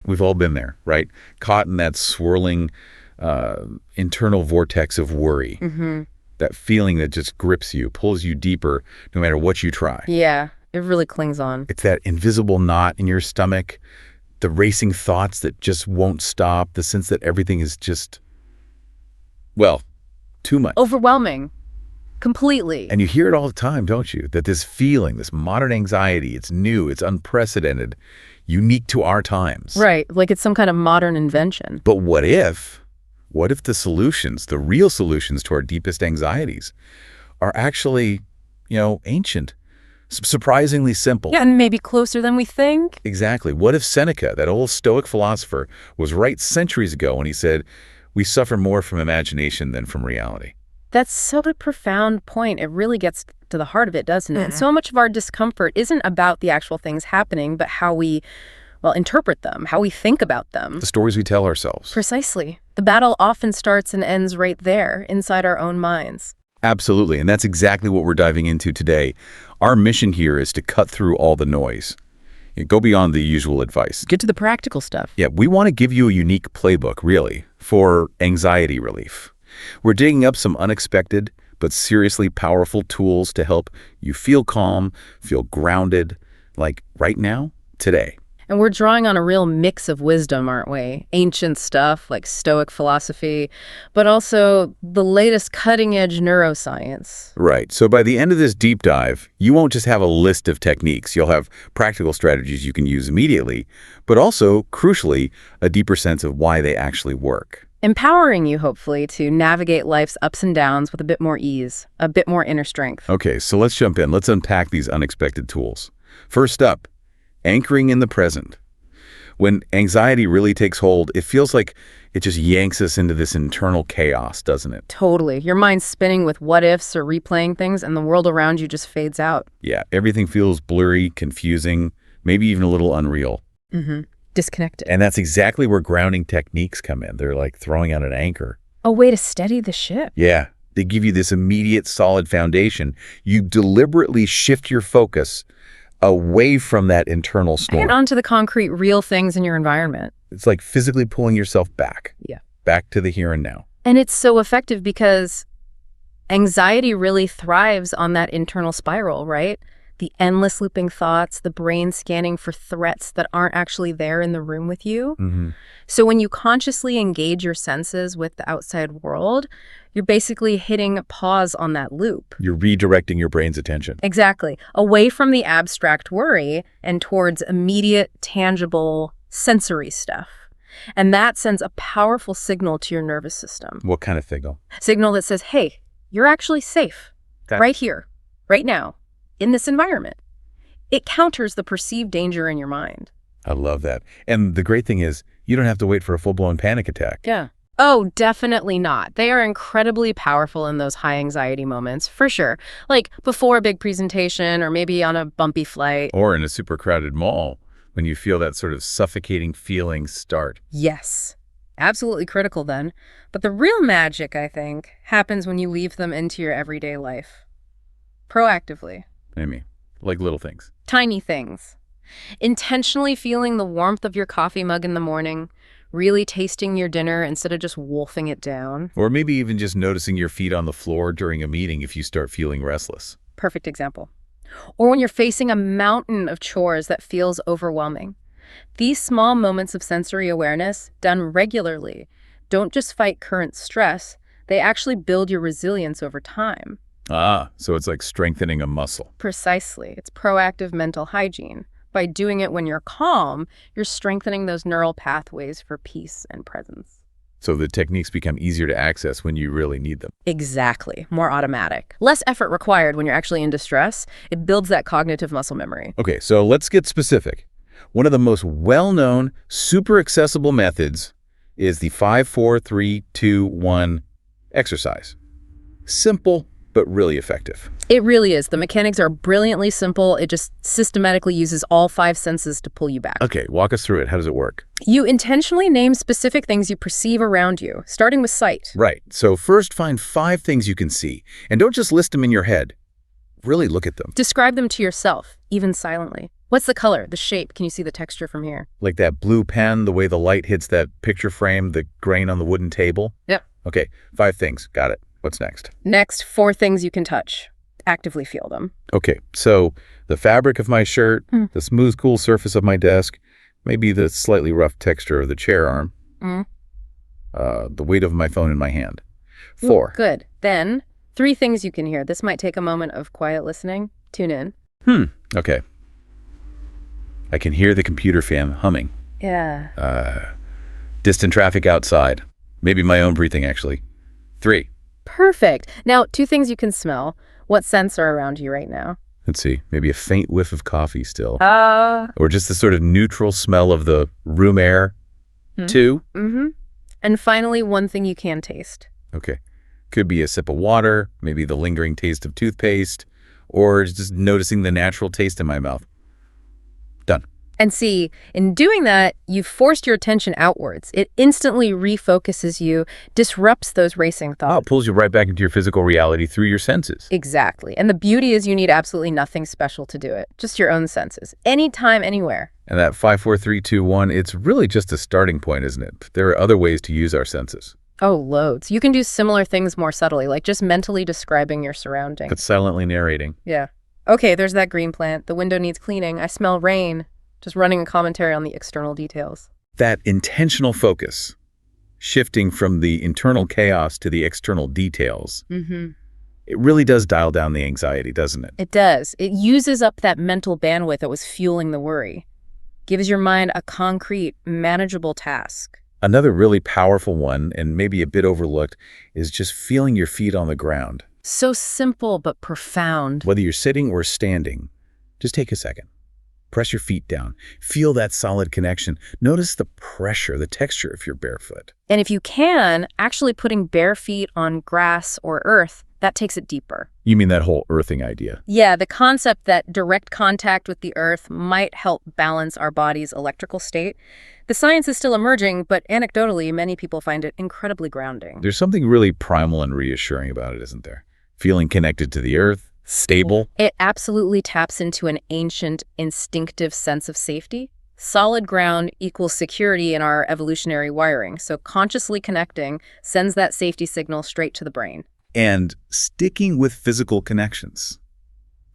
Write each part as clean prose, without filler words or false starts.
We've all been there, right? Caught in that swirling internal vortex of worry. That feeling that just grips you, pulls you deeper no matter what you try. Yeah, it really clings on. It's that invisible knot in your stomach, the racing thoughts that just won't stop, the sense that everything is just, well, too much. Overwhelming. Completely. And you hear it all the time, don't you? That this feeling, this modern anxiety, it's new, it's unprecedented, unique to our times. Right, like it's some kind of modern invention. But what if the solutions, the real solutions to our deepest anxieties are actually, ancient, surprisingly simple? Yeah, and maybe closer than we think. Exactly. What if Seneca, that old Stoic philosopher, was right centuries ago when he said, we suffer more from imagination than from reality? That's such a profound point. It really gets to the heart of it, doesn't it? So much of our discomfort isn't about the actual things happening, but how we, interpret them, how we think about them. The stories we tell ourselves. Precisely. The battle often starts and ends right there, inside our own minds. Absolutely, and that's exactly what we're diving into today. Our mission here is to cut through all the noise. Go beyond the usual advice. Get to the practical stuff. Yeah, we want to give you a unique playbook, really, for anxiety relief. We're digging up some unexpected but seriously powerful tools to help you feel calm, feel grounded, like right now, today. And we're drawing on a real mix of wisdom, aren't we? Ancient stuff like Stoic philosophy, but also the latest cutting-edge neuroscience. Right. So by the end of this deep dive, you won't just have a list of techniques. You'll have practical strategies you can use immediately, but also, crucially, a deeper sense of why they actually work. Empowering you, hopefully, to navigate life's ups and downs with a bit more ease, a bit more inner strength. Okay, so let's jump in. Let's unpack these unexpected tools. First up, anchoring in the present. When anxiety really takes hold, it feels like it just yanks us into this internal chaos, doesn't it? Totally. Your mind's spinning with what-ifs or replaying things, and the world around you just fades out. Yeah, everything feels blurry, confusing, maybe even a little unreal. Disconnected. And that's exactly where grounding techniques come in. They're like throwing out an anchor. A way to steady the ship. Yeah, they give you this immediate solid foundation. You deliberately shift your focus away from that internal storm. And onto the concrete, real things in your environment. It's like physically pulling yourself back. Yeah. Back to the here and now. And it's so effective because anxiety really thrives on that internal spiral, right? The endless looping thoughts, the brain scanning for threats that aren't actually there in the room with you. So when you consciously engage your senses with the outside world, you're basically hitting pause on that loop. You're redirecting your brain's attention. Exactly. Away from the abstract worry and towards immediate, tangible, sensory stuff. And that sends a powerful signal to your nervous system. What kind of signal? Signal that says, hey, you're actually safe. Right here, right now, in this environment. It counters the perceived danger in your mind. I love that. And the great thing is, you don't have to wait for a full-blown panic attack. Yeah. Oh, definitely not. They are incredibly powerful in those high anxiety moments, for sure. Like before a big presentation or maybe on a bumpy flight. Or in a super crowded mall, when you feel that sort of suffocating feeling start. Yes. Absolutely critical then. But the real magic, I think, happens when you leave them into your everyday life. Proactively. I mean, like little things. Tiny things. Intentionally feeling the warmth of your coffee mug in the morning, really tasting your dinner instead of just wolfing it down. Or maybe even just noticing your feet on the floor during a meeting if you start feeling restless. Perfect example. Or when you're facing a mountain of chores that feels overwhelming. These small moments of sensory awareness, done regularly, don't just fight current stress, they actually build your resilience over time. Ah, so it's like strengthening a muscle. Precisely. It's proactive mental hygiene. By doing it when you're calm, you're strengthening those neural pathways for peace and presence. So the techniques become easier to access when you really need them. Exactly. More automatic. Less effort required when you're actually in distress. It builds that cognitive muscle memory. Okay, so let's get specific. One of the most well-known, super accessible methods is the 5-4-3-2-1 exercise. Simple, but really effective. It really is. The mechanics are brilliantly simple. It just systematically uses all 5 senses to pull you back. Okay, walk us through it. How does it work? You intentionally name specific things you perceive around you, starting with sight. Right. So first find 5 things you can see, and don't just list them in your head. Really look at them. Describe them to yourself, even silently. What's the color, the shape? Can you see the texture from here? Like that blue pen, the way the light hits that picture frame, the grain on the wooden table? Yep. Okay, 5 things. Got it. What's next? Next, 4 things you can touch. Actively feel them. Okay, so the fabric of my shirt, the smooth, cool surface of my desk, maybe the slightly rough texture of the chair arm, the weight of my phone in my hand. 4. Good. Then, 3 things you can hear. This might take a moment of quiet listening. Tune in. Okay. I can hear the computer fan humming. Yeah. Distant traffic outside. Maybe my own breathing, actually. 3. Perfect. Now, 2 things you can smell. What scents are around you right now? Let's see. Maybe a faint whiff of coffee still. Or just the sort of neutral smell of the room air. 2. And finally, 1 thing you can taste. Okay. Could be a sip of water, maybe the lingering taste of toothpaste, or just noticing the natural taste in my mouth. Done. And see, in doing that, you've forced your attention outwards. It instantly refocuses you, disrupts those racing Oh, thoughts. it pulls you right back into your physical reality through your senses. Exactly. And the beauty is you need absolutely nothing special to do it. Just your own senses. Anytime, anywhere. And that 5, 4, 3, 2, 1, it's really just a starting point, isn't it? There are other ways to use our senses. Oh, loads. You can do similar things more subtly, like just mentally describing your surroundings. But silently narrating. Yeah. Okay, there's that green plant. The window needs cleaning. I smell rain. Just running a commentary on the external details. That intentional focus, shifting from the internal chaos to the external details, it really does dial down the anxiety, doesn't it? It does. It uses up that mental bandwidth that was fueling the worry. Gives your mind a concrete, manageable task. Another really powerful one, and maybe a bit overlooked, is just feeling your feet on the ground. So simple but profound. Whether you're sitting or standing, just take a second. Press your feet down. Feel that solid connection. Notice the pressure, the texture if you're barefoot. And if you can, actually putting bare feet on grass or earth, that takes it deeper. You mean that whole earthing idea? Yeah, the concept that direct contact with the earth might help balance our body's electrical state. The science is still emerging, but anecdotally, many people find it incredibly grounding. There's something really primal and reassuring about it, isn't there? Feeling connected to the earth, stable. It absolutely taps into an ancient, instinctive sense of safety. Solid ground equals security in our evolutionary wiring, so consciously connecting sends that safety signal straight to the brain. And sticking with physical connections.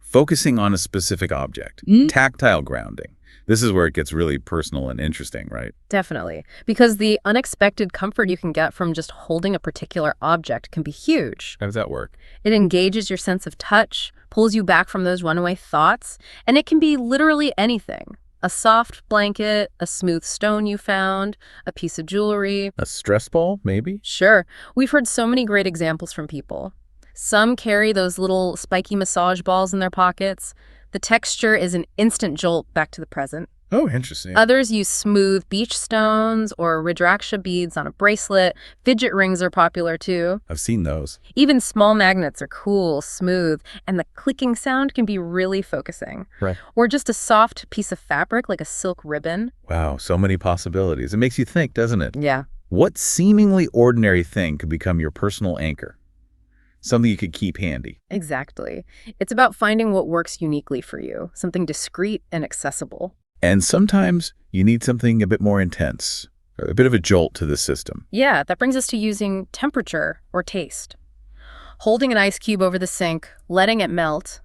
Focusing on a specific object. Tactile grounding. This is where it gets really personal and interesting, right? Definitely. Because the unexpected comfort you can get from just holding a particular object can be huge. How does that work? It engages your sense of touch, pulls you back from those runaway thoughts, and it can be literally anything. A soft blanket, a smooth stone you found, a piece of jewelry. A stress ball, maybe? Sure. We've heard so many great examples from people. Some carry those little spiky massage balls in their pockets. The texture is an instant jolt back to the present. Oh, interesting. Others use smooth beach stones or Rudraksha beads on a bracelet. Fidget rings are popular too. I've seen those. Even small magnets are cool, smooth, and the clicking sound can be really focusing. Right. Or just a soft piece of fabric like a silk ribbon. Wow, so many possibilities. It makes you think, doesn't it? Yeah. What seemingly ordinary thing could become your personal anchor? Something you could keep handy. Exactly. It's about finding what works uniquely for you, something discreet and accessible. And sometimes you need something a bit more intense, a bit of a jolt to the system. Yeah, that brings us to using temperature or taste. Holding an ice cube over the sink, letting it melt,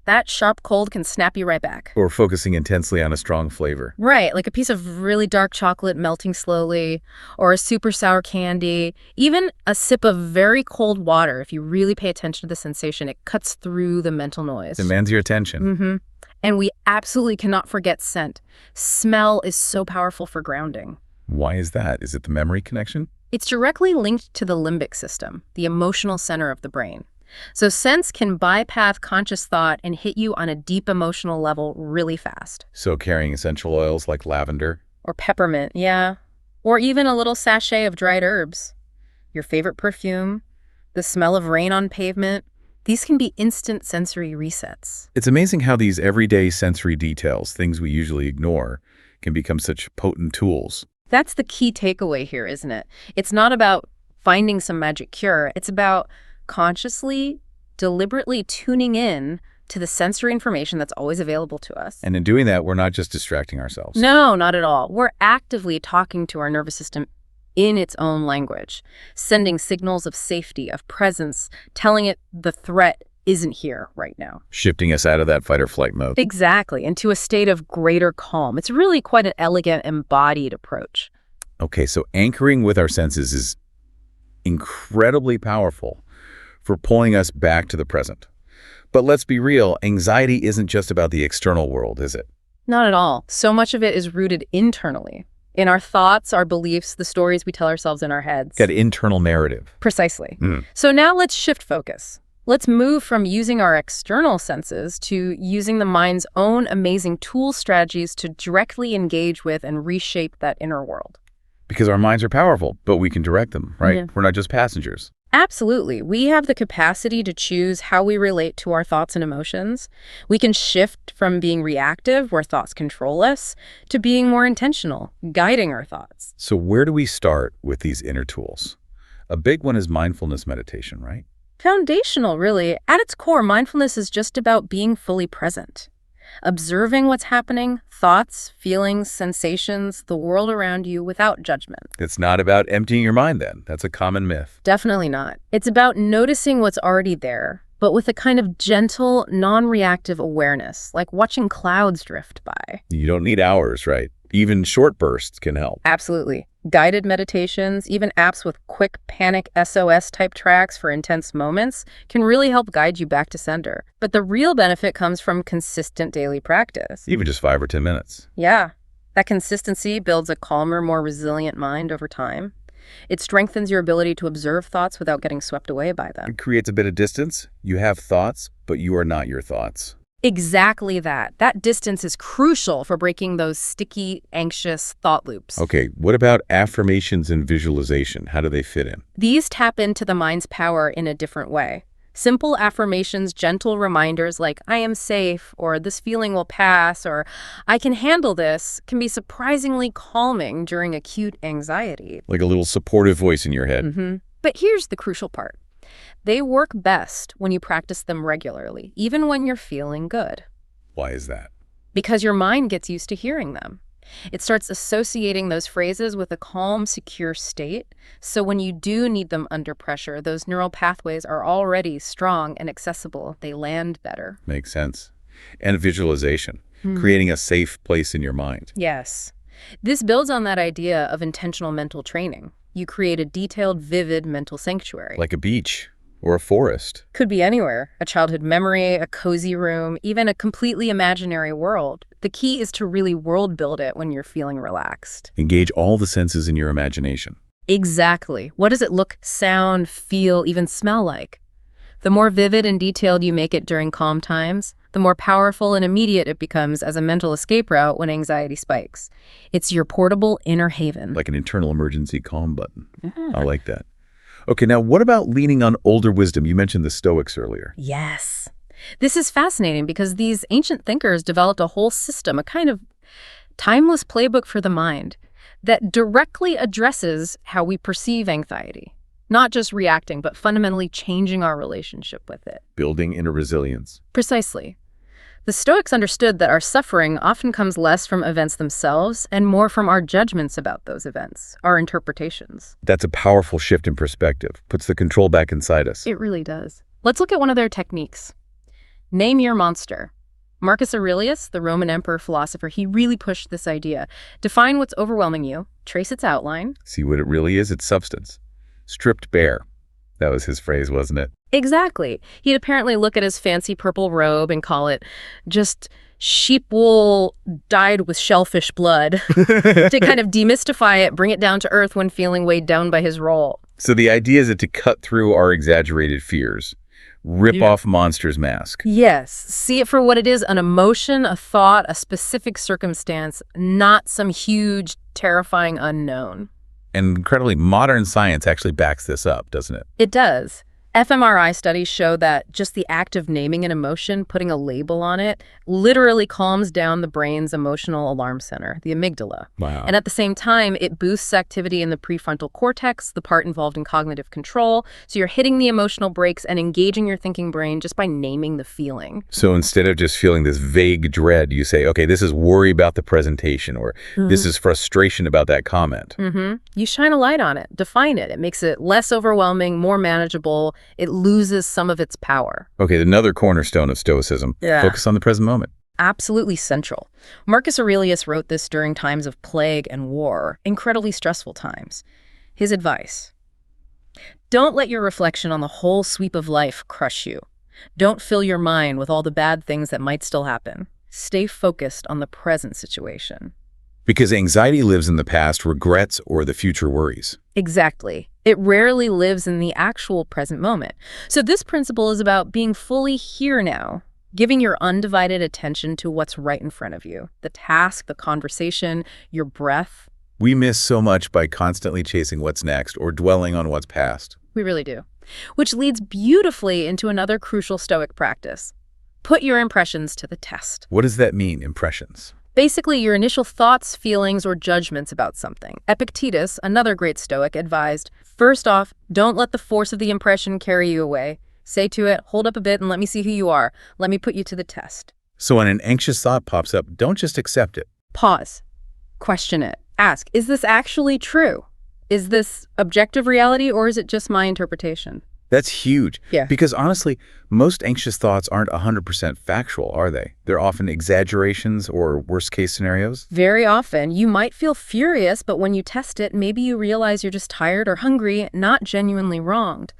that sharp cold can snap you right back. Or focusing intensely on a strong flavor. Right, like a piece of really dark chocolate melting slowly, or a super sour candy, even a sip of very cold water. If you really pay attention to the sensation, it cuts through the mental noise. Demands your attention. And we absolutely cannot forget scent. Smell is so powerful for grounding. Why is that? Is it the memory connection? It's directly linked to the limbic system, the emotional center of the brain. So scents can bypass conscious thought and hit you on a deep emotional level really fast. So carrying essential oils like lavender. Or peppermint, yeah. Or even a little sachet of dried herbs. Your favorite perfume, the smell of rain on pavement. These can be instant sensory resets. It's amazing how these everyday sensory details, things we usually ignore, can become such potent tools. That's the key takeaway here, isn't it? It's not about finding some magic cure. It's about consciously, deliberately tuning in to the sensory information that's always available to us. And in doing that, we're not just distracting ourselves. No, not at all. We're actively talking to our nervous system in its own language, sending signals of safety, of presence, telling it the threat isn't here right now. Shifting us out of that fight or flight mode. Exactly, into a state of greater calm. It's really quite an elegant, embodied approach. Okay, so anchoring with our senses is incredibly powerful for pulling us back to the present. But let's be real, anxiety isn't just about the external world, is it? Not at all. So much of it is rooted internally, in our thoughts, our beliefs, the stories we tell ourselves in our heads. That internal narrative. Precisely. So now let's shift focus. Let's move from using our external senses to using the mind's own amazing tool strategies to directly engage with and reshape that inner world. Because our minds are powerful, but we can direct them, right? Yeah. We're not just passengers. Absolutely. We have the capacity to choose how we relate to our thoughts and emotions. We can shift from being reactive, where thoughts control us, to being more intentional, guiding our thoughts. So where do we start with these inner tools? A big one is mindfulness meditation, right? Foundational, really. At its core, mindfulness is just about being fully present. Observing what's happening, thoughts, feelings, sensations, the world around you without judgment. It's not about emptying your mind then. That's a common myth. Definitely not. It's about noticing what's already there, but with a kind of gentle, non-reactive awareness, like watching clouds drift by. You don't need hours, right? Even short bursts can help. Absolutely. Guided meditations, even apps with quick panic SOS type tracks for intense moments can really help guide you back to center. But the real benefit comes from consistent daily practice. Even just 5 or 10 minutes. Yeah. That consistency builds a calmer, more resilient mind over time. It strengthens your ability to observe thoughts without getting swept away by them. It creates a bit of distance. You have thoughts, but you are not your thoughts. Exactly that. That distance is crucial for breaking those sticky, anxious thought loops. Okay, what about affirmations and visualization? How do they fit in? These tap into the mind's power in a different way. Simple affirmations, gentle reminders like, I am safe, or this feeling will pass, or I can handle this, can be surprisingly calming during acute anxiety. Like a little supportive voice in your head. But here's the crucial part. They work best when you practice them regularly, even when you're feeling good. Why is that? Because your mind gets used to hearing them. It starts associating those phrases with a calm, secure state. So when you do need them under pressure, those neural pathways are already strong and accessible. They land better. Makes sense. And visualization, creating a safe place in your mind. Yes. This builds on that idea of intentional mental training. You create a detailed, vivid mental sanctuary. Like a beach or a forest. Could be anywhere. A childhood memory, a cozy room, even a completely imaginary world. The key is to really world build it when you're feeling relaxed. Engage all the senses in your imagination. Exactly. What does it look, sound, feel, even smell like? The more vivid and detailed you make it during calm times, the more powerful and immediate it becomes as a mental escape route when anxiety spikes. It's your portable inner haven. Like an internal emergency calm button. I like that. Okay, now what about leaning on older wisdom? You mentioned the Stoics earlier. Yes. This is fascinating because these ancient thinkers developed a whole system, a kind of timeless playbook for the mind that directly addresses how we perceive anxiety. Not just reacting, but fundamentally changing our relationship with it. Building inner resilience. Precisely. The Stoics understood that our suffering often comes less from events themselves and more from our judgments about those events, our interpretations. That's a powerful shift in perspective. Puts the control back inside us. It really does. Let's look at one of their techniques. Name your monster. Marcus Aurelius, the Roman emperor philosopher, he really pushed this idea. Define what's overwhelming you, trace its outline. See what it really is, its substance. Stripped bare. That was his phrase, wasn't it? Exactly. He'd apparently look at his fancy purple robe and call it just sheep wool dyed with shellfish blood to kind of demystify it, bring it down to earth when feeling weighed down by his role. So the idea is that to cut through our exaggerated fears, rip off monster's mask. Yes. See it for what it is, an emotion, a thought, a specific circumstance, not some huge, terrifying unknown. And incredibly, modern science actually backs this up, doesn't it? It does. fMRI studies show that just the act of naming an emotion, putting a label on it, literally calms down the brain's emotional alarm center, the amygdala. Wow. And at the same time, it boosts activity in the prefrontal cortex, the part involved in cognitive control. So you're hitting the emotional brakes and engaging your thinking brain just by naming the feeling. So instead of just feeling this vague dread, you say, okay, this is worry about the presentation, or this is frustration about that comment. You shine a light on it, define it. It makes it less overwhelming, more manageable. It loses some of its power. Okay, another cornerstone of Stoicism. Yeah. Focus on the present moment. Absolutely central. Marcus Aurelius wrote this during times of plague and war, incredibly stressful times. His advice: don't let your reflection on the whole sweep of life crush you. Don't fill your mind with all the bad things that might still happen. Stay focused on the present situation. Because anxiety lives in the past, regrets, or the future worries. Exactly. It rarely lives in the actual present moment. So this principle is about being fully here now, giving your undivided attention to what's right in front of you, the task, the conversation, your breath. We miss so much by constantly chasing what's next or dwelling on what's past. We really do. Which leads beautifully into another crucial Stoic practice. Put your impressions to the test. What does that mean, impressions? Basically, your initial thoughts, feelings, or judgments about something. Epictetus, another great Stoic, advised, first off, don't let the force of the impression carry you away. Say to it, hold up a bit and let me see who you are. Let me put you to the test. So when an anxious thought pops up, don't just accept it. Pause. Question it. Ask, is this actually true? Is this objective reality or is it just my interpretation? That's huge. Yeah. Because honestly, most anxious thoughts aren't 100% factual, are they? They're often exaggerations or worst-case scenarios. Very often, you might feel furious, but when you test it, maybe you realize you're just tired or hungry, not genuinely wronged.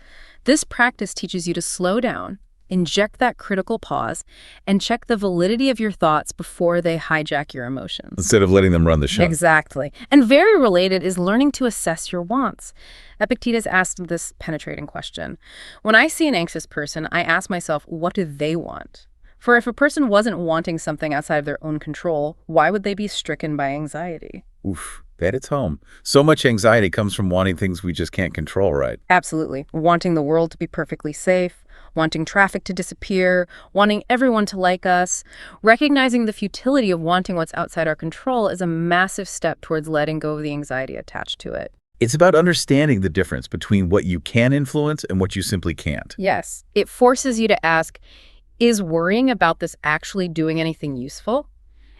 This practice teaches you to slow down, inject that critical pause, and check the validity of your thoughts before they hijack your emotions. Instead of letting them run the show. Exactly. And very related is learning to assess your wants. Epictetus asked this penetrating question. When I see an anxious person, I ask myself, what do they want? For if a person wasn't wanting something outside of their own control, why would they be stricken by anxiety? Oof, that hits home. So much anxiety comes from wanting things we just can't control, right? Absolutely. Wanting the world to be perfectly safe, wanting traffic to disappear, wanting everyone to like us. Recognizing the futility of wanting what's outside our control is a massive step towards letting go of the anxiety attached to it. It's about understanding the difference between what you can influence and what you simply can't. Yes. It forces you to ask, is worrying about this actually doing anything useful?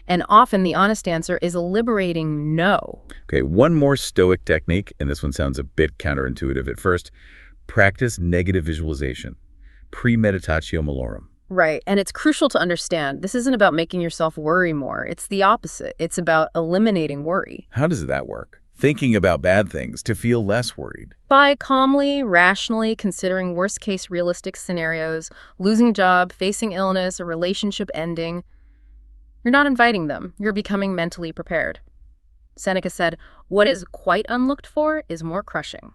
And often the honest answer is a liberating no. Okay, one more Stoic technique, and this one sounds a bit counterintuitive at first. Practice negative visualization. Premeditatio malorum. Right. And it's crucial to understand this isn't about making yourself worry more. It's the opposite. It's about eliminating worry. How does that work? Thinking about bad things to feel less worried. By calmly, rationally considering worst-case realistic scenarios, losing a job, facing illness, a relationship ending, you're not inviting them. You're becoming mentally prepared. Seneca said, what is quite unlooked for is more crushing.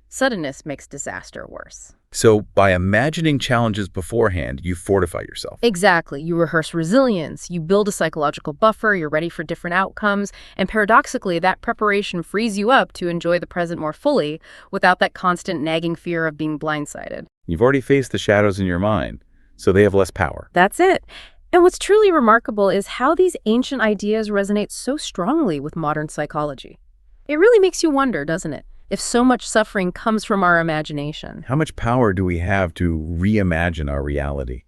Suddenness makes disaster worse. So by imagining challenges beforehand, you fortify yourself. Exactly. You rehearse resilience, you build a psychological buffer, you're ready for different outcomes, and paradoxically, that preparation frees you up to enjoy the present more fully without that constant nagging fear of being blindsided. You've already faced the shadows in your mind, so they have less power. That's it. And what's truly remarkable is how these ancient ideas resonate so strongly with modern psychology. It really makes you wonder, doesn't it? If so much suffering comes from our imagination. How much power do we have to reimagine our reality,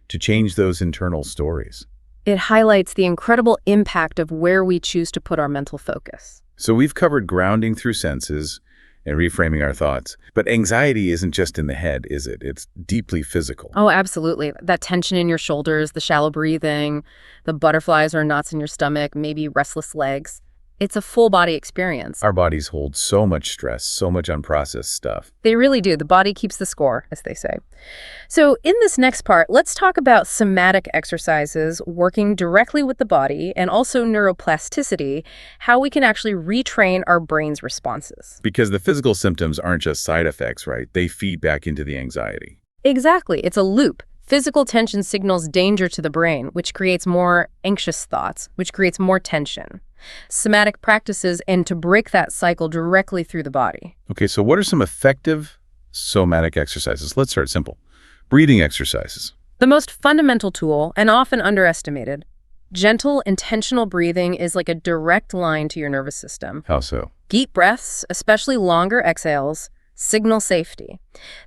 to change those internal stories? It highlights the incredible impact of where we choose to put our mental focus. So we've covered grounding through senses and reframing our thoughts. But anxiety isn't just in the head, is it? It's deeply physical. Oh, absolutely. That tension in your shoulders, the shallow breathing, the butterflies or knots in your stomach, maybe restless legs. It's a full body experience. Our bodies hold so much stress, so much unprocessed stuff. They really do. The body keeps the score, as they say. So in this next part, let's talk about somatic exercises, working directly with the body, and also neuroplasticity, how we can actually retrain our brain's responses. Because the physical symptoms aren't just side effects, right? They feed back into the anxiety. Exactly. It's a loop. Physical tension signals danger to the brain, which creates more anxious thoughts, which creates more tension. Somatic practices and to break that cycle directly through the body. Okay, so what are some effective Somatic exercises. Let's start simple. Breathing exercises. The most fundamental tool, and often underestimated, gentle, intentional breathing is like a direct line to your nervous system. How so? Deep breaths, especially longer exhales, signal safety.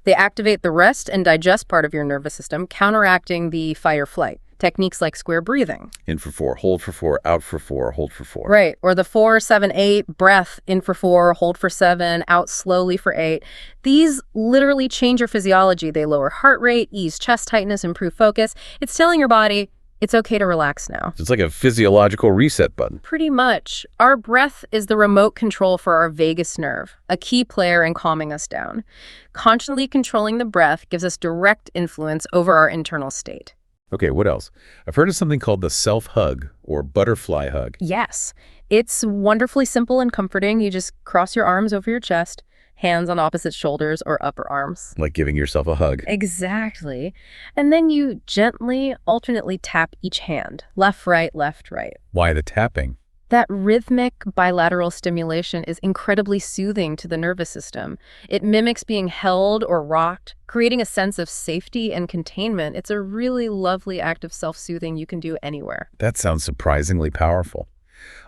They activate the rest and digest part of your nervous system, counteracting the fight or flight. Techniques like square breathing. In for 4, hold for 4, out for 4, hold for 4. Right, or the 4-7-8 breath, in for 4, hold for 7, out slowly for 8. These literally change your physiology. They lower heart rate, ease chest tightness, improve focus. It's telling your body, it's okay to relax now. It's like a physiological reset button. Pretty much. Our breath is the remote control for our vagus nerve, a key player in calming us down. Consciously controlling the breath gives us direct influence over our internal state. Okay, what else? I've heard of something called the self-hug or butterfly hug. Yes, it's wonderfully simple and comforting. You just cross your arms over your chest, hands on opposite shoulders or upper arms. Like giving yourself a hug. Exactly. And then you gently, alternately tap each hand. Left, right, left, right. Why the tapping? That rhythmic bilateral stimulation is incredibly soothing to the nervous system. It mimics being held or rocked, creating a sense of safety and containment. It's a really lovely act of self-soothing you can do anywhere. That sounds surprisingly powerful.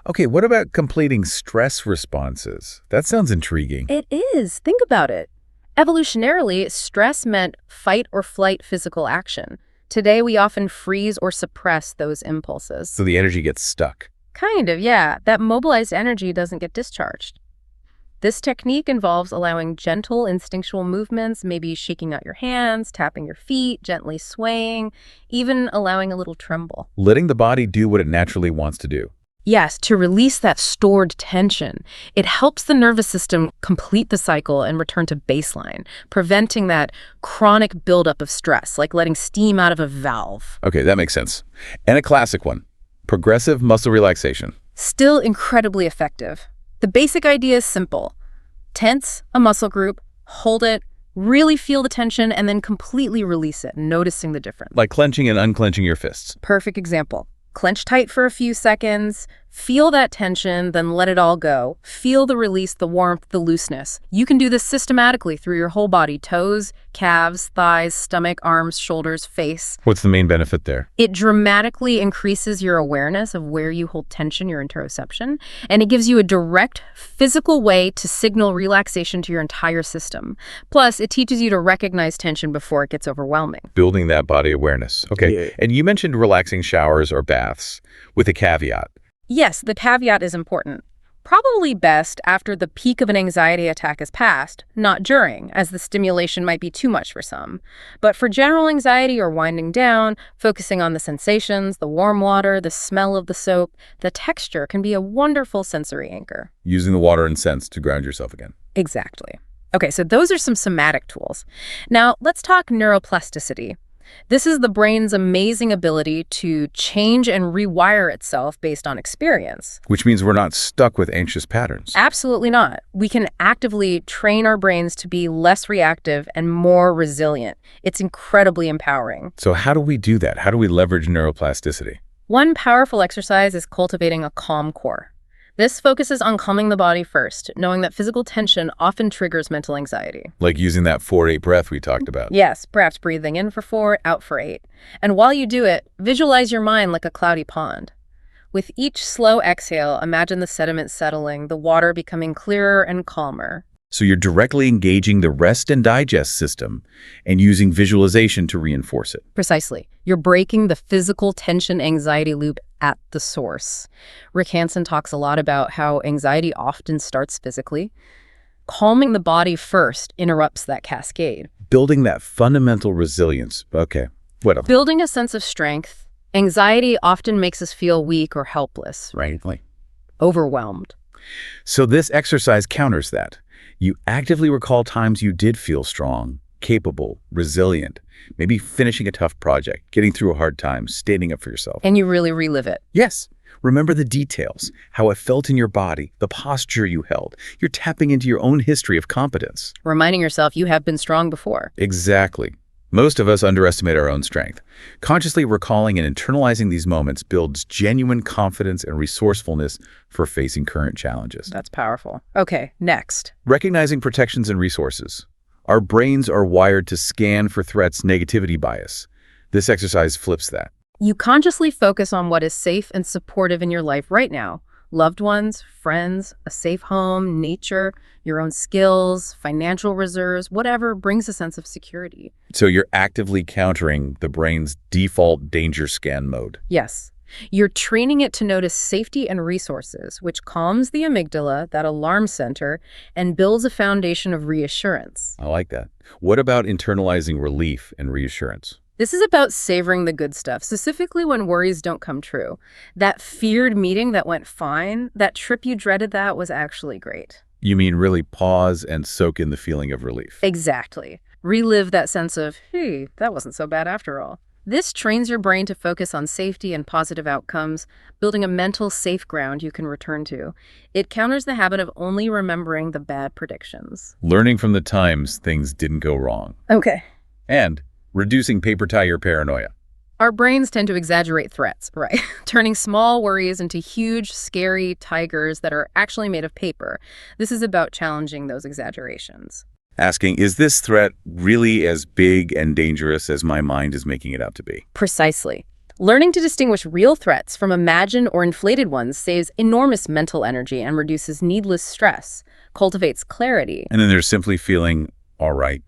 Okay, what about completing stress responses? That sounds intriguing. It is. Think about it. Evolutionarily, stress meant fight or flight physical action. Today, we often freeze or suppress those impulses. So the energy gets stuck. Kind of, yeah. That mobilized energy doesn't get discharged. This technique involves allowing gentle, instinctual movements, maybe shaking out your hands, tapping your feet, gently swaying, even allowing a little tremble. Letting the body do what it naturally wants to do. Yes, to release that stored tension. It helps the nervous system complete the cycle and return to baseline, preventing that chronic buildup of stress, like letting steam out of a valve. Okay, that makes sense. And a classic one. Progressive muscle relaxation. Still incredibly effective. The basic idea is simple. Tense a muscle group, hold it, really feel the tension, and then completely release it, noticing the difference. Like clenching and unclenching your fists. Perfect example. Clench tight for a few seconds, feel that tension, then let it all go. Feel the release, the warmth, the looseness. You can do this systematically through your whole body, toes, calves, thighs, stomach, arms, shoulders, face. What's the main benefit there? It dramatically increases your awareness of where you hold tension, your interoception, and it gives you a direct physical way to signal relaxation to your entire system. Plus, it teaches you to recognize tension before it gets overwhelming. Building that body awareness. Okay, and you mentioned relaxing showers or baths with a caveat. Yes, the caveat is important. Probably best after the peak of an anxiety attack is passed, not during, as the stimulation might be too much for some. But for general anxiety or winding down, focusing on the sensations, the warm water, the smell of the soap, the texture can be a wonderful sensory anchor. Using the water and scents to ground yourself again. Exactly. Okay, so those are some somatic tools. Now, let's talk neuroplasticity. This is the brain's amazing ability to change and rewire itself based on experience. Which means we're not stuck with anxious patterns. Absolutely not. We can actively train our brains to be less reactive and more resilient. It's incredibly empowering. So how do we do that? How do we leverage neuroplasticity? One powerful exercise is cultivating a calm core. This focuses on calming the body first, knowing that physical tension often triggers mental anxiety. Like using that 4-8 breath we talked about. Yes, perhaps breathing in for 4, out for 8. And while you do it, visualize your mind like a cloudy pond. With each slow exhale, imagine the sediment settling, the water becoming clearer and calmer. So you're directly engaging the rest and digest system and using visualization to reinforce it. Precisely. You're breaking the physical tension anxiety loop at the source. Rick Hansen talks a lot about how anxiety often starts physically. Calming the body first interrupts that cascade. Building that fundamental resilience. Okay, what else? Building a sense of strength. Anxiety often makes us feel weak or helpless, Right. overwhelmed. So this exercise counters that. You actively recall times you did feel strong, capable, resilient, maybe finishing a tough project, getting through a hard time, standing up for yourself. And you really relive it. Yes. Remember the details, how it felt in your body, the posture you held. You're tapping into your own history of competence. Reminding yourself you have been strong before. Exactly. Most of us underestimate our own strength. Consciously recalling and internalizing these moments builds genuine confidence and resourcefulness for facing current challenges. That's powerful. Okay, next. Recognizing protections and resources. Our brains are wired to scan for threats, negativity bias. This exercise flips that. You consciously focus on what is safe and supportive in your life right now. Loved ones, friends, a safe home, nature, your own skills, financial reserves, whatever brings a sense of security. So you're actively countering the brain's default danger scan mode. Yes. You're training it to notice safety and resources, which calms the amygdala, that alarm center, and builds a foundation of reassurance. I like that. What about internalizing relief and reassurance? This is about savoring the good stuff, specifically when worries don't come true. That feared meeting that went fine, that trip you dreaded that was actually great. You mean really pause and soak in the feeling of relief? Exactly. Relive that sense of, hey, that wasn't so bad after all. This trains your brain to focus on safety and positive outcomes, building a mental safe ground you can return to. It counters the habit of only remembering the bad predictions. Learning from the times things didn't go wrong. Okay. And reducing paper tiger paranoia. Our brains tend to exaggerate threats, right? Turning small worries into huge, scary tigers that are actually made of paper. This is about challenging those exaggerations. Asking, is this threat really as big and dangerous as my mind is making it out to be? Precisely. Learning to distinguish real threats from imagined or inflated ones saves enormous mental energy and reduces needless stress, cultivates clarity. And then there's simply feeling all right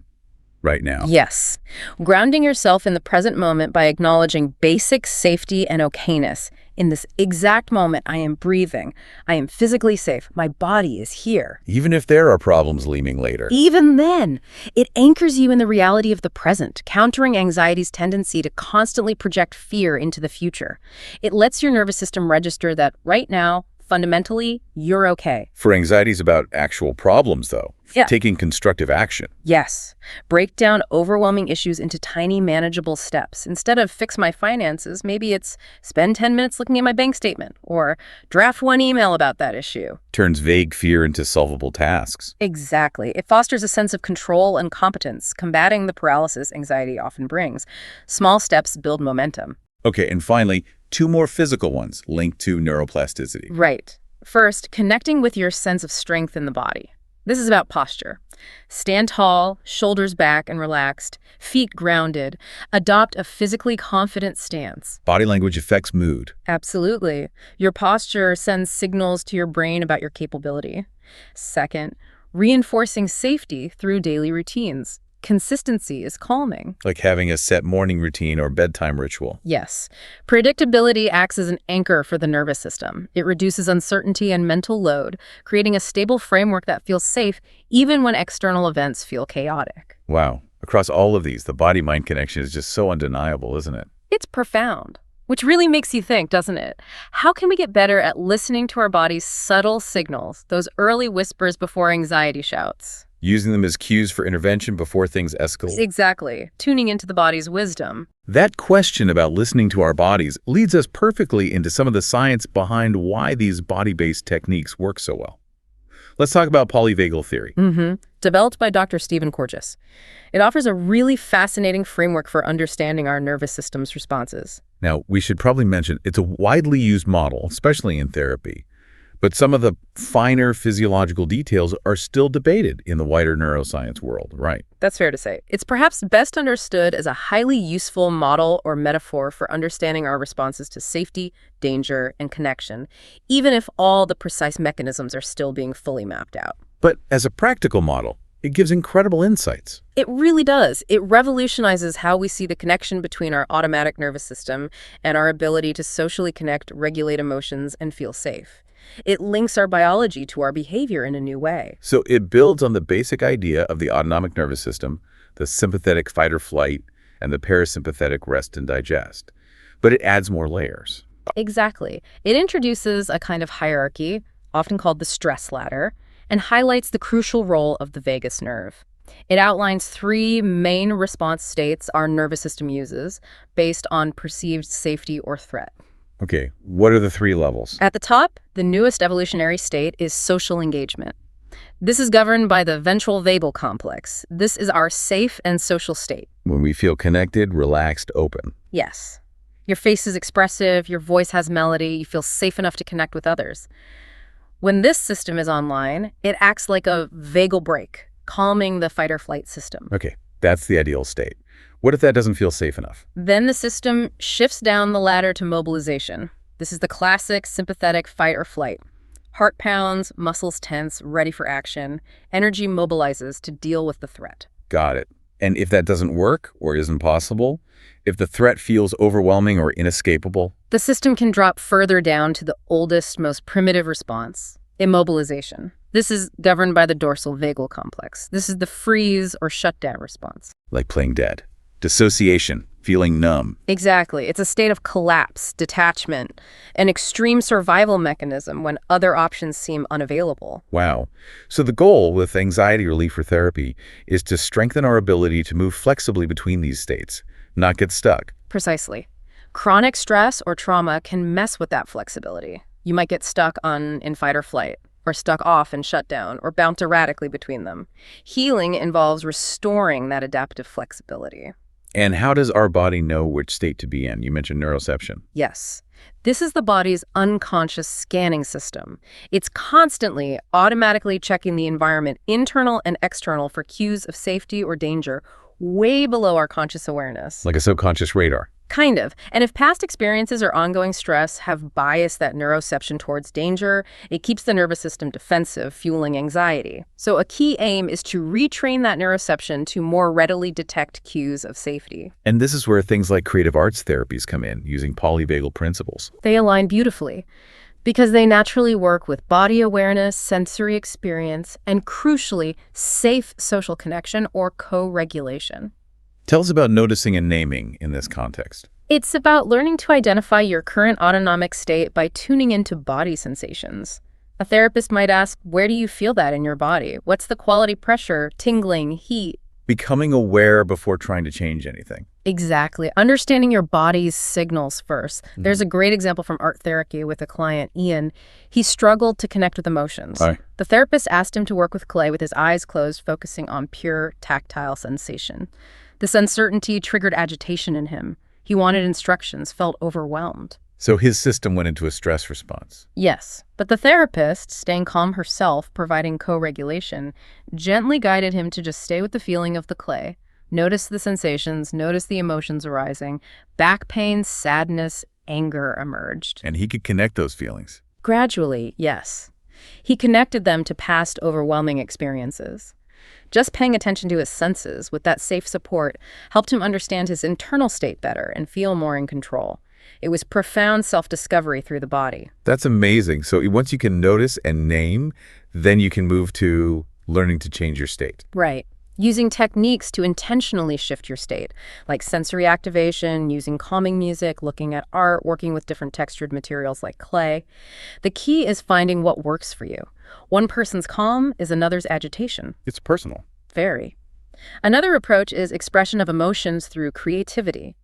now. Yes. Grounding yourself in the present moment by acknowledging basic safety and okayness. In this exact moment, I am breathing. I am physically safe. My body is here. Even if there are problems looming later. Even then, it anchors you in the reality of the present, countering anxiety's tendency to constantly project fear into the future. It lets your nervous system register that right now, fundamentally, you're okay. For anxieties about actual problems, though, Yeah. taking constructive action. Yes. Break down overwhelming issues into tiny, manageable steps. Instead of fix my finances, maybe it's spend 10 minutes looking at my bank statement or draft one email about that issue. Turns vague fear into solvable tasks. Exactly. It fosters a sense of control and competence, combating the paralysis anxiety often brings. Small steps build momentum. Okay, and finally, 2 more physical ones linked to neuroplasticity. Right. First, connecting with your sense of strength in the body. This is about posture. Stand tall, shoulders back and relaxed, feet grounded. Adopt a physically confident stance. Body language affects mood. Absolutely. Your posture sends signals to your brain about your capability. Second, reinforcing safety through daily routines. Consistency is calming. Like having a set morning routine or bedtime ritual. Yes. Predictability acts as an anchor for the nervous system. It reduces uncertainty and mental load, creating a stable framework that feels safe even when external events feel chaotic. Wow. Across all of these, the body-mind connection is just so undeniable, isn't it? It's profound, which really makes you think, doesn't it? How can we get better at listening to our body's subtle signals, those early whispers before anxiety shouts? Using them as cues for intervention before things escalate. Exactly. Tuning into the body's wisdom. That question about listening to our bodies leads us perfectly into some of the science behind why these body-based techniques work so well. Let's talk about polyvagal theory. Developed by Dr. Stephen Porges. It offers a really fascinating framework for understanding our nervous system's responses. Now, we should probably mention it's a widely used model, especially in therapy. But some of the finer physiological details are still debated in the wider neuroscience world, right? That's fair to say. It's perhaps best understood as a highly useful model or metaphor for understanding our responses to safety, danger, and connection, even if all the precise mechanisms are still being fully mapped out. But as a practical model, it gives incredible insights. It really does. It revolutionizes how we see the connection between our automatic nervous system and our ability to socially connect, regulate emotions, and feel safe. It links our biology to our behavior in a new way. So it builds on the basic idea of the autonomic nervous system, the sympathetic fight or flight, and the parasympathetic rest and digest. But it adds more layers. Exactly. It introduces a kind of hierarchy, often called the stress ladder, and highlights the crucial role of the vagus nerve. It outlines 3 main response states our nervous system uses based on perceived safety or threat. Okay, what are the 3 levels? At the top, the newest evolutionary state is social engagement. This is governed by the ventral vagal complex. This is our safe and social state. When we feel connected, relaxed, open. Yes. Your face is expressive, your voice has melody, you feel safe enough to connect with others. When this system is online, it acts like a vagal brake. calming the fight or flight system. Okay, that's the ideal state. What if that doesn't feel safe enough? Then the system shifts down the ladder to mobilization. This is the classic sympathetic fight or flight. Heart pounds, muscles tense, ready for action. Energy mobilizes to deal with the threat. Got it. And if that doesn't work or isn't possible, if the threat feels overwhelming or inescapable? The system can drop further down to the oldest, most primitive response, immobilization. This is governed by the dorsal vagal complex. This is the freeze or shutdown response. Like playing dead. Dissociation, feeling numb. Exactly. It's a state of collapse, detachment, an extreme survival mechanism when other options seem unavailable. Wow. So the goal with anxiety relief or therapy is to strengthen our ability to move flexibly between these states, not get stuck. Precisely. Chronic stress or trauma can mess with that flexibility. You might get stuck in fight or flight, or stuck off in shutdown, or bounce erratically between them. Healing involves restoring that adaptive flexibility. And how does our body know which state to be in? You mentioned neuroception. Yes. This is the body's unconscious scanning system. It's constantly, automatically checking the environment, internal and external, for cues of safety or danger, way below our conscious awareness. Like a subconscious radar. Kind of. And if past experiences or ongoing stress have biased that neuroception towards danger, it keeps the nervous system defensive, fueling anxiety. So a key aim is to retrain that neuroception to more readily detect cues of safety. And this is where things like creative arts therapies come in, using polyvagal principles. They align beautifully because they naturally work with body awareness, sensory experience, and crucially, safe social connection or co-regulation. Tell us about noticing and naming in this context. It's about learning to identify your current autonomic state by tuning into body sensations. A therapist might ask, where do you feel that in your body? What's the quality pressure, tingling, heat? Becoming aware before trying to change anything. Exactly. Understanding your body's signals first. There's a great example from art therapy with a client, Ian. He struggled to connect with emotions. Aye. The therapist asked him to work with clay with his eyes closed, focusing on pure tactile sensation. This uncertainty triggered agitation in him. He wanted instructions, felt overwhelmed. So his system went into a stress response. Yes, but the therapist, staying calm herself, providing co-regulation, gently guided him to just stay with the feeling of the clay. Notice the sensations, notice the emotions arising. Back pain, sadness, anger emerged. And he could connect those feelings. Gradually, yes. He connected them to past overwhelming experiences. Just paying attention to his senses with that safe support helped him understand his internal state better and feel more in control. It was profound self-discovery through the body. That's amazing. So once you can notice and name, then you can move to learning to change your state. Right. Using techniques to intentionally shift your state, like sensory activation, using calming music, looking at art, working with different textured materials like clay. The key is finding what works for you. One person's calm is another's agitation. It's personal. Very. Another approach is expression of emotions through creativity.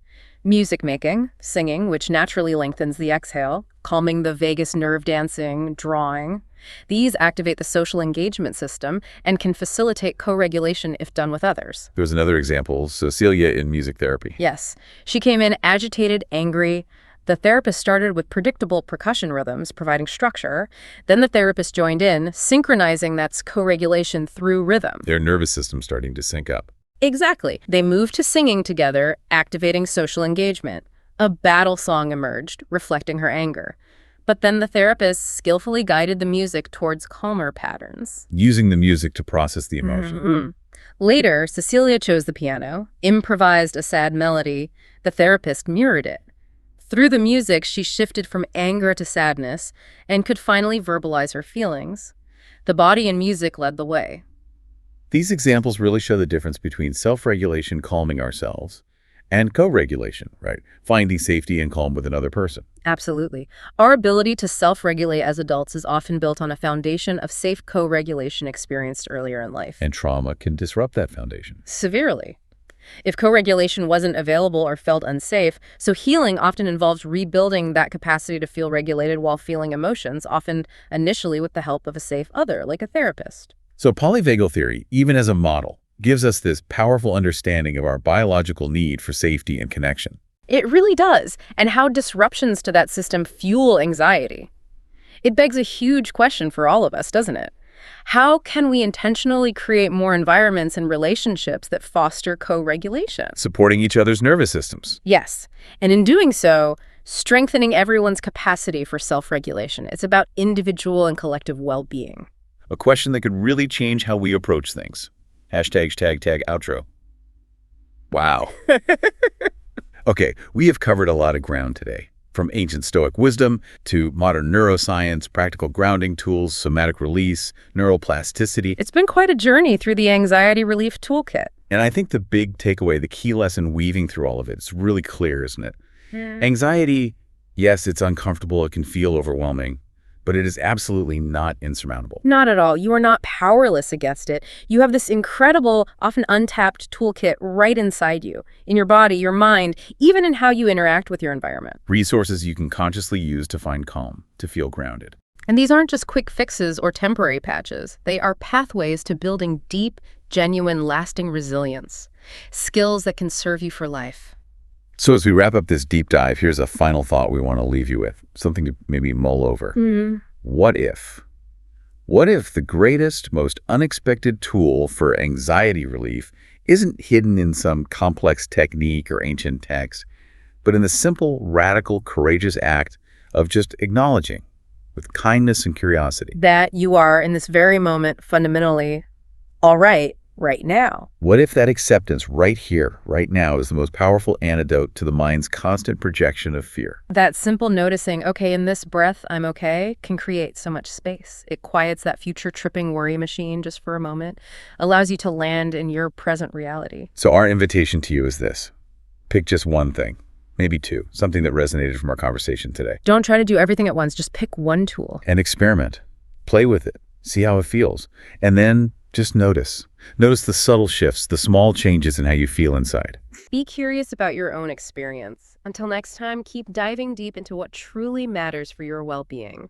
Music making, singing, which naturally lengthens the exhale, calming the vagus nerve, dancing, drawing. These activate the social engagement system and can facilitate co-regulation if done with others. There was another example, Cecilia in music therapy. Yes. She came in agitated, angry. The therapist started with predictable percussion rhythms, providing structure. Then the therapist joined in, synchronizing that's co-regulation through rhythm. Their nervous system starting to sync up. Exactly. They moved to singing together, activating social engagement. A battle song emerged, reflecting her anger. But then the therapist skillfully guided the music towards calmer patterns. Using the music to process the emotion. Mm-hmm. Later, Cecilia chose the piano, improvised a sad melody. The therapist mirrored it. Through the music, she shifted from anger to sadness and could finally verbalize her feelings. The body and music led the way. These examples really show the difference between self-regulation, calming ourselves, and co-regulation, right? Finding safety and calm with another person. Absolutely. Our ability to self-regulate as adults is often built on a foundation of safe co-regulation experienced earlier in life. And trauma can disrupt that foundation. Severely. If co-regulation wasn't available or felt unsafe, so healing often involves rebuilding that capacity to feel regulated while feeling emotions, often initially with the help of a safe other, like a therapist. So polyvagal theory, even as a model, gives us this powerful understanding of our biological need for safety and connection. It really does, and how disruptions to that system fuel anxiety. It begs a huge question for all of us, doesn't it? How can we intentionally create more environments and relationships that foster co-regulation? Supporting each other's nervous systems. Yes, and in doing so, strengthening everyone's capacity for self-regulation. It's about individual and collective well-being. A question that could really change how we approach things. Hashtag tag outro. Wow. Okay, we have covered a lot of ground today. From ancient Stoic wisdom to modern neuroscience, practical grounding tools, somatic release, neuroplasticity. It's been quite a journey through the anxiety relief toolkit. And I think the big takeaway, the key lesson weaving through all of it, it's really clear, isn't it? Anxiety, yes, it's uncomfortable, it can feel overwhelming, but it is absolutely not insurmountable. Not at all. You are not powerless against it. You have this incredible, often untapped toolkit right inside you, in your body, your mind, even in how you interact with your environment. Resources you can consciously use to find calm, to feel grounded. And these aren't just quick fixes or temporary patches. They are pathways to building deep, genuine, lasting resilience. Skills that can serve you for life. So as we wrap up this deep dive, here's a final thought we want to leave you with, something to maybe mull over. What if? What if the greatest, most unexpected tool for anxiety relief isn't hidden in some complex technique or ancient text, but in the simple, radical, courageous act of just acknowledging, with kindness and curiosity, That you are, in this very moment, fundamentally all right now. What if that acceptance right here, right now, is the most powerful antidote to the mind's constant projection of fear? That simple noticing, okay, in this breath, I'm okay, can create so much space. It quiets that future tripping worry machine just for a moment, allows you to land in your present reality. So our invitation to you is this. Pick just one thing, maybe two, something that resonated from our conversation today. Don't try to do everything at once. Just pick one tool. And experiment. Play with it. See how it feels. And then just notice. Notice the subtle shifts, the small changes in how you feel inside. Be curious about your own experience. Until next time, keep diving deep into what truly matters for your well-being.